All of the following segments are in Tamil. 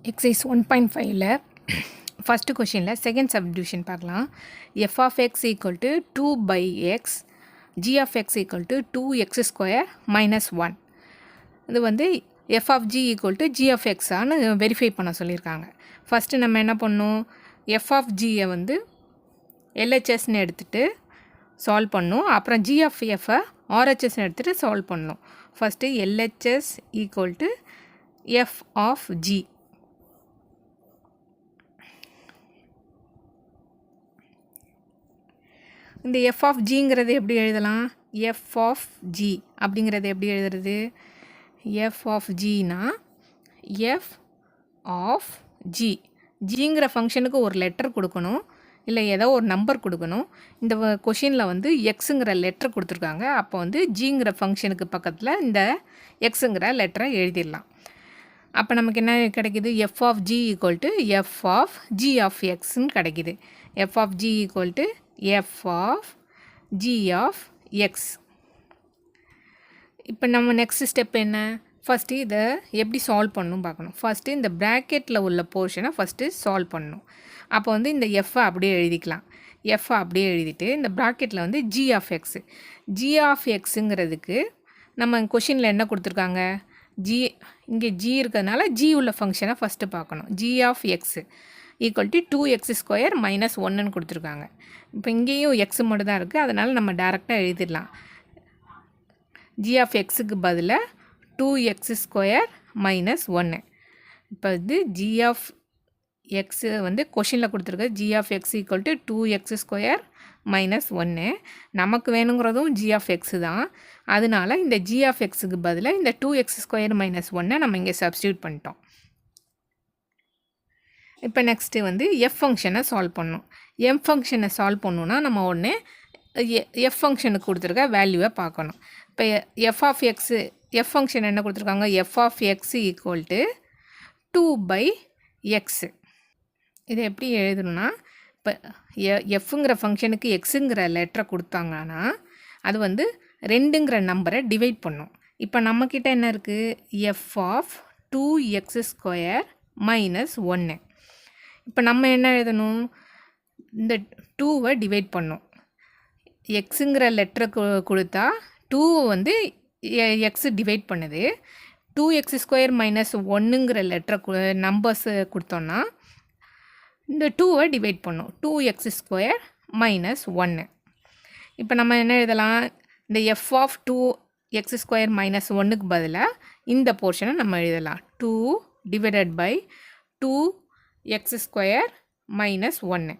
எக்ஸைஸ் 1.5ல ஃபஸ்ட்டு கொஷினில் செகண்ட் சப்டிவிஷன் பார்க்கலாம். F of x equal to 2/x, g of x equal to 2x² minus 1. இது வந்து f of g equal to g of எக்ஸான்னு வெரிஃபை பண்ண சொல்லியிருக்காங்க. ஃபஸ்ட்டு நம்ம என்ன பண்ணணும், எஃப் ஆஃப் ஜியை வந்து எல்ஹெச்எஸ்ன்னு எடுத்துகிட்டு சால்வ் பண்ணணும். அப்புறம் ஜி ஆஃப் எஃப்பை ஆர்ஹெச்எஸ்ன்னு எடுத்துகிட்டு சால்வ் பண்ணணும். First LHS equal to f of g. இந்த எஃப் ஆஃப் ஜிங்கிறது எப்படி எழுதலாம், எஃப் ஆஃப் ஜி அப்படிங்கிறது எப்படி எழுதுறது, எஃப் ஆஃப் ஜினா எஃப் ஆஃப் ஜி. ஜிங்கிற ஃபங்க்ஷனுக்கு ஒரு லெட்டர் கொடுக்கணும், இல்லை ஏதோ ஒரு நம்பர் கொடுக்கணும். இந்த கொஷினில் வந்து எக்ஸுங்கிற லெட்டர் கொடுத்துருக்காங்க. அப்போ வந்து ஜிங்கிற ஃபங்க்ஷனுக்கு பக்கத்தில் இந்த எக்ஸுங்கிற லெட்டரை எழுதிடலாம். அப்போ நமக்கு என்ன கிடைக்கிது, f of g equal to f of g of எக்ஸ்ன்னு கிடைக்கிது. F of g equal to f of g of x. இப்போ நம்ம நெக்ஸ்ட் ஸ்டெப் என்ன, ஃபஸ்ட்டு இதை எப்படி சால்வ் பண்ணணும் பார்க்கணும். ஃபஸ்ட்டு இந்த ப்ராக்கெட்டில் உள்ள போர்ஷனை ஃபஸ்ட்டு சால்வ் பண்ணணும். அப்போ வந்து இந்த எஃப்பை அப்படியே எழுதிக்கலாம். எஃப்பை அப்படியே எழுதிட்டு இந்த ப்ராக்கெட்டில் வந்து g of x. G of எக்ஸுங்கிறதுக்கு நம்ம கொஷினில் என்ன கொடுத்துருக்காங்க, ஜி, இங்கே ஜி இருக்கிறதுனால ஜி உள்ள ஃபங்க்ஷனை ஃபஸ்ட்டு பார்க்கணும். G of x equal to 2x² minus 1ன்னு கொடுத்துருக்காங்க. இப்போ இங்கேயும் எக்ஸு மட்டும் தான் இருக்குது, அதனால் நம்ம டேரெக்டாக எழுதிடலாம். ஜி ஆஃப் எக்ஸுக்கு பதிலாக 2x² மைனஸ் 1. இப்போ இது ஜி ஆஃப் எக்ஸு வந்து கொஷினில் கொடுத்துருக்கு g of x equal to 2x² minus 1. நமக்கு வேணுங்கிறதும் ஜி ஆஃப் எக்ஸு தான். அதனால் இந்த ஜி ஆஃப் எக்ஸுக்கு பதிலாக இந்த 2x² மைனஸ் 1 நம்ம இங்கே சப்ஸ்டியூட் பண்ணிட்டோம். இப்போ நெக்ஸ்ட்டு வந்து எஃப் ஃபங்க்ஷனை சால்வ் பண்ணணும். எம் ஃபங்க்ஷனை சால்வ் பண்ணணுன்னா நம்ம ஒன்று எஃப் ஃபங்க்ஷனுக்கு கொடுத்துருக்க வேல்யூவை பார்க்கணும். இப்போ f of x, f function என்ன கொடுத்துருக்காங்க, f of x equal to 2/x. இதை எப்படி எழுதணும்னா, இப்போ எஃப்ங்கிற ஃபங்க்ஷனுக்கு எக்ஸுங்கிற லெட்டரை கொடுத்தாங்கன்னா அது வந்து 2ங்கிற நம்பரை டிவைட் பண்ணும். இப்போ நம்மக்கிட்ட என்ன இருக்குது, எஃப் ஆஃப் 2x² மைனஸ் 1. இப்போ நம்ம என்ன எழுதணும், இந்த 2வை டிவைட் பண்ணோம். எக்ஸுங்கிற லெட்டரை கொடுத்தா 2 வந்து எக்ஸு டிவைட் பண்ணுது. 2x² மைனஸ் 1ங்கிற லெட்டரை நம்பர்ஸ் கொடுத்தோன்னா இந்த 2வை டிவைட் பண்ணோம். 2x² minus 1. இப்போ நம்ம என்ன எழுதலாம், இந்த எஃப் ஆஃப் 2x² மைனஸ் 1க்கு பதிலாக இந்த போர்ஷனை நம்ம எழுதலாம். 2 டிவைடட் பை 2x² மைனஸ் 1.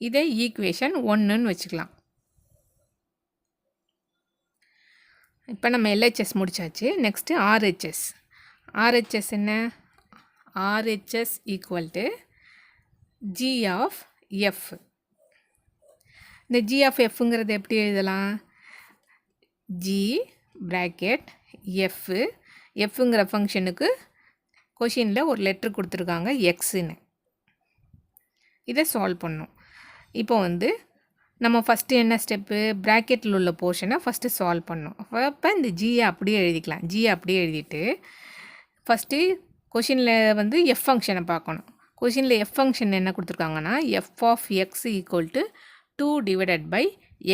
இதே ஈக்குவேஷன் 1ன்னு வச்சுக்கலாம். இப்போ நம்ம எல்ஹெச்எஸ் முடிச்சாச்சு. Next RHS. ஆர்ஹெச்எஸ் என்ன, RHS equal to g of f. இந்த ஜி ஆஃப் எஃப்ங்கிறது எப்படி எழுதலாம், ஜி ப்ராக்கெட் எஃப்பு, எஃப்ங்கிற ஃபங்க்ஷனுக்கு கொஷினில் ஒரு லெட்ரு கொடுத்துருக்காங்க எக்ஸுன்னு. இதை சால்வ் பண்ணணும். இப்போ வந்து நம்ம ஃபஸ்ட்டு என்ன ஸ்டெப்பு, ப்ராக்கெட்டில் உள்ள போர்ஷனை ஃபஸ்ட்டு சால்வ் பண்ணணும். அப்போ இந்த ஜியை அப்படியே எழுதிக்கலாம். ஜியை அப்படியே எழுதிட்டு ஃபஸ்ட்டு கொஷினில் வந்து எஃப் ஃபங்க்ஷனை பார்க்கணும். கொஷினில் எஃப் ஃபங்க்ஷன் என்ன கொடுத்துருக்காங்கன்னா f of x equal to 2 divided by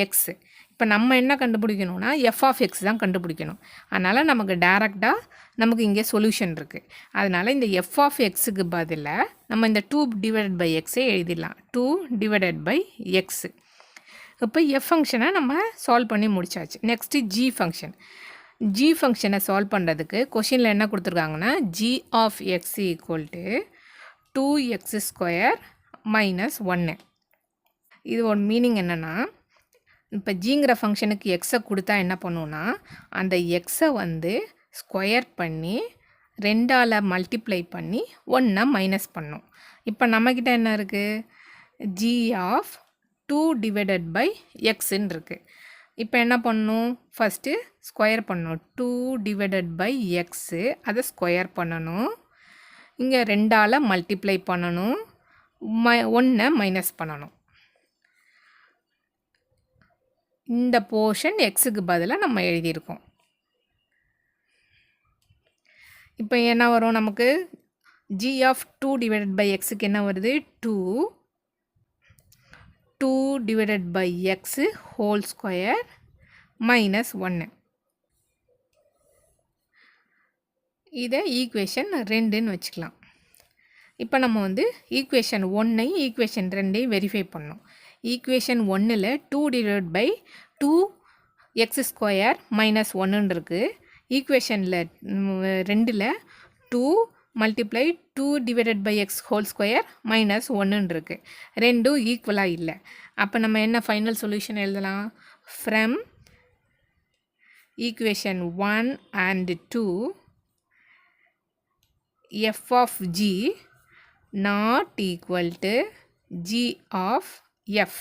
x. இப்போ நம்ம என்ன கண்டுபிடிக்கணும்னா எஃப் ஆஃப் எக்ஸ் தான் கண்டுபிடிக்கணும். அதனால் நமக்கு டேரெக்டாக நமக்கு இங்கே சொல்யூஷன் இருக்குது. அதனால் இந்த எஃப் ஆஃப் எக்ஸுக்கு பதிலாக நம்ம இந்த 2 டிவைடட் பை எக்ஸை எழுதிடலாம். 2 டிவைடட் பை எக்ஸு. இப்போ எஃப் ஃபங்க்ஷனை நம்ம சால்வ் பண்ணி முடிச்சாச்சு. Next g function. ஜி ஃபங்க்ஷனை சால்வ் பண்ணுறதுக்கு கொஷினில் என்ன கொடுத்துருக்காங்கன்னா g of x equal to 2x² minus 1. இது ஒரு மீனிங் என்னென்னா, இப்போ ஜிங்கிற ஃபங்க்ஷனுக்கு எக்ஸை கொடுத்தா என்ன பண்ணுவோன்னா அந்த எக்ஸை வந்து ஸ்கொயர் பண்ணி 2ஆல் மல்டிப்ளை பண்ணி 1 மைனஸ் பண்ணும். இப்போ நம்மக்கிட்ட என்ன இருக்குது, ஜி ஆஃப் 2 டிவைடட் பை எக்ஸுன்னு இருக்குது. இப்போ என்ன பண்ணணும், ஃபஸ்ட்டு ஸ்கொயர் பண்ணணும். 2 டிவைடட் பை எக்ஸு, அதை ஸ்கொயர் பண்ணணும். இங்கே 2ஆல் மல்டிப்ளை பண்ணணும், 1 மைனஸ் பண்ணணும். இந்த போர்ஷன் எக்ஸுக்கு பதிலாக நம்ம எழுதியிருக்கோம். இப்போ என்ன வரும் நமக்கு, g of 2 divided by xக்கு என்ன வருது 2 divided by x whole square minus 1. இதை ஈக்குவேஷன் 2ன்னு வச்சுக்கலாம். இப்போ நம்ம வந்து ஈக்குவேஷன் 1ஐ ஈக்குவேஷன் 2ஐ வெரிஃபை பண்ணோம். ஈக்குவேஷன் 1ல் 2 divided by 2x square minus 1ன்னு இருக்குது. ஈக்குவேஷனில் 2ல் 2 multiply 2 divided by x whole square minus 1ன்னு இருக்குது. ரெண்டும் ஈக்குவலாக இல்லை. அப்போ நம்ம என்ன ஃபைனல் சொல்யூஷன் எழுதலாம்? From equation 1 and 2 f of g not equal to g of f.